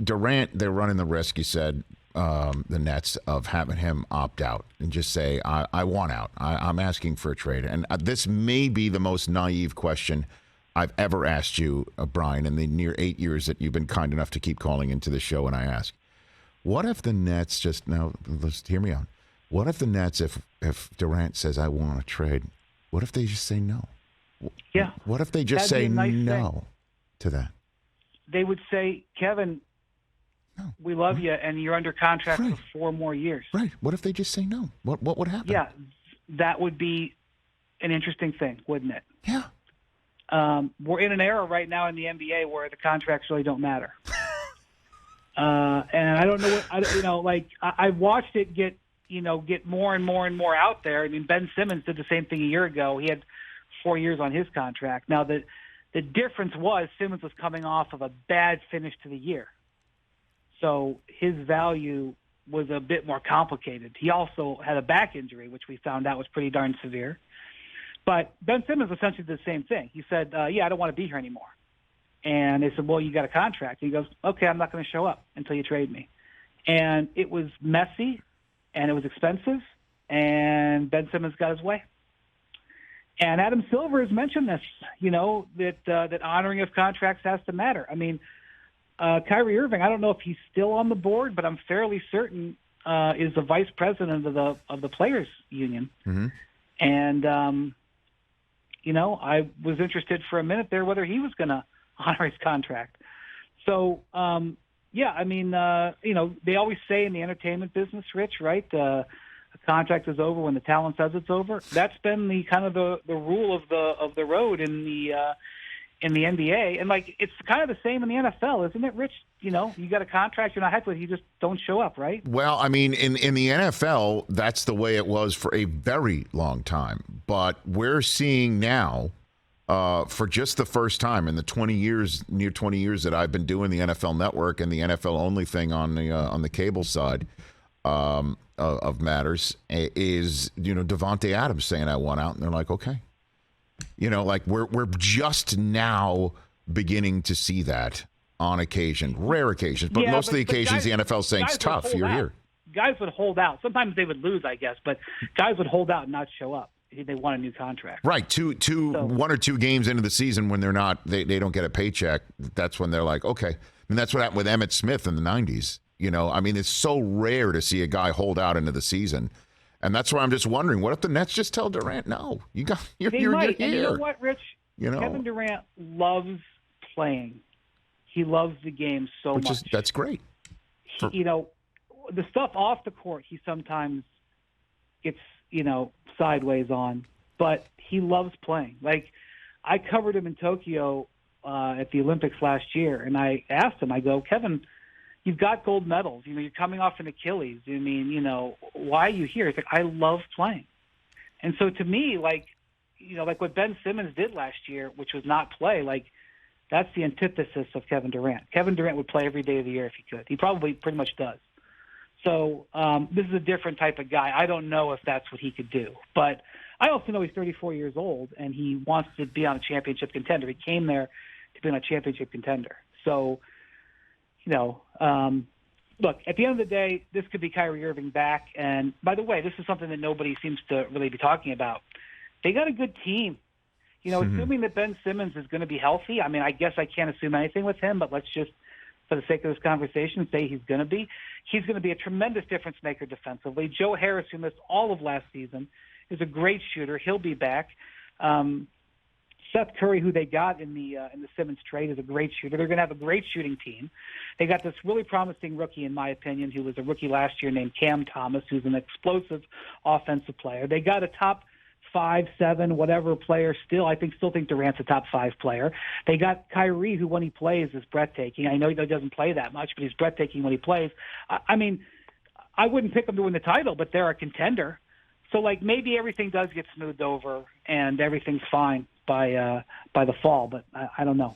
Durant, they're running the risk, you said, the Nets, of having him opt out and just say, I want out. I'm asking for a trade. And this may be the most naive question I've ever asked you, Brian, in the near 8 years that you've been kind enough to keep calling into the show. And I ask, what if the Nets just, now, let's hear me out. What if the Nets, if Durant says, I want to trade, what if they just say no? Yeah. What if they just say no to that? They would say, Kevin, we love you, and you're under contract for 4 more years. Right. What if they just say no? What would happen? Yeah, that would be an interesting thing, wouldn't it? Yeah. We're in an era right now in the NBA where the contracts really don't matter. And I don't know what I've watched it get more and more and more out there. I mean, Ben Simmons did the same thing a year ago. He had 4 years on his contract. Now the difference was Simmons was coming off of a bad finish to the year. So his value was a bit more complicated. He also had a back injury, which we found out was pretty darn severe. But Ben Simmons essentially did the same thing. He said, I don't want to be here anymore. And they said, well, you got a contract. And he goes, okay, I'm not going to show up until you trade me. And it was messy, and it was expensive, and Ben Simmons got his way. And Adam Silver has mentioned this, that honoring of contracts has to matter. I mean, Kyrie Irving, I don't know if he's still on the board, but I'm fairly certain is the vice president of the players union. Mm-hmm. And I was interested for a minute there whether he was going to honor his contract. So they always say in the entertainment business, Rich, right? A contract is over when the talent says it's over. That's been the kind of the rule of the road in the NBA, and it's kind of the same in the NFL, isn't it, Rich? You got a contract, you're not happy with, you just don't show up, right? Well, I mean, in the NFL, that's the way it was for a very long time. But we're seeing now, for just the first time in the near 20 years that I've been doing the NFL Network and the NFL only thing on the cable side of matters, is Davante Adams saying I want out, and they're like, okay. We're just now beginning to see that on occasion, rare occasions, but most of the occasions the NFL saying it's tough. You're here. Guys would hold out. Sometimes they would lose, I guess, but guys would hold out and not show up. They want a new contract. Right. 1 or 2 games into the season when they're not, they don't get a paycheck. That's when they're like, okay. I mean, that's what happened with Emmitt Smith in the 90s. I mean, it's so rare to see a guy hold out into the season. And that's why I'm just wondering, what if the Nets just tell Durant, no, you're might. here. And you know what, Rich? Kevin Durant loves playing. He loves the game so much. That's great. The stuff off the court, he sometimes gets, sideways on, but he loves playing. I covered him in Tokyo at the Olympics last year, and I asked him, I go, Kevin, you've got gold medals. You're coming off an Achilles. I mean, why are you here? He's like, I love playing. And so to me, what Ben Simmons did last year, which was not play, that's the antithesis of Kevin Durant. Kevin Durant would play every day of the year if he could. He probably pretty much does. So this is a different type of guy. I don't know if that's what he could do. But I also know he's 34 years old, and he wants to be on a championship contender. He came there to be on a championship contender. So, look, at the end of the day, this could be Kyrie Irving back. And by the way, this is something that nobody seems to really be talking about. They got a good team. Assuming that Ben Simmons is going to be healthy, I mean, I guess I can't assume anything with him, but let's just, for the sake of this conversation, say he's going to be. He's going to be a tremendous difference maker defensively. Joe Harris, who missed all of last season, is a great shooter. He'll be back. Seth Curry, who they got in the Simmons trade, is a great shooter. They're going to have a great shooting team. They got this really promising rookie, in my opinion, who was a rookie last year named Cam Thomas, who's an explosive offensive player. They got a top 5, 7, whatever player still. I still think Durant's a top 5 player. They got Kyrie, who when he plays is breathtaking. I know he doesn't play that much, but he's breathtaking when he plays. I mean, I wouldn't pick them to win the title, but they're a contender. So maybe everything does get smoothed over and everything's fine by the fall, but I don't know.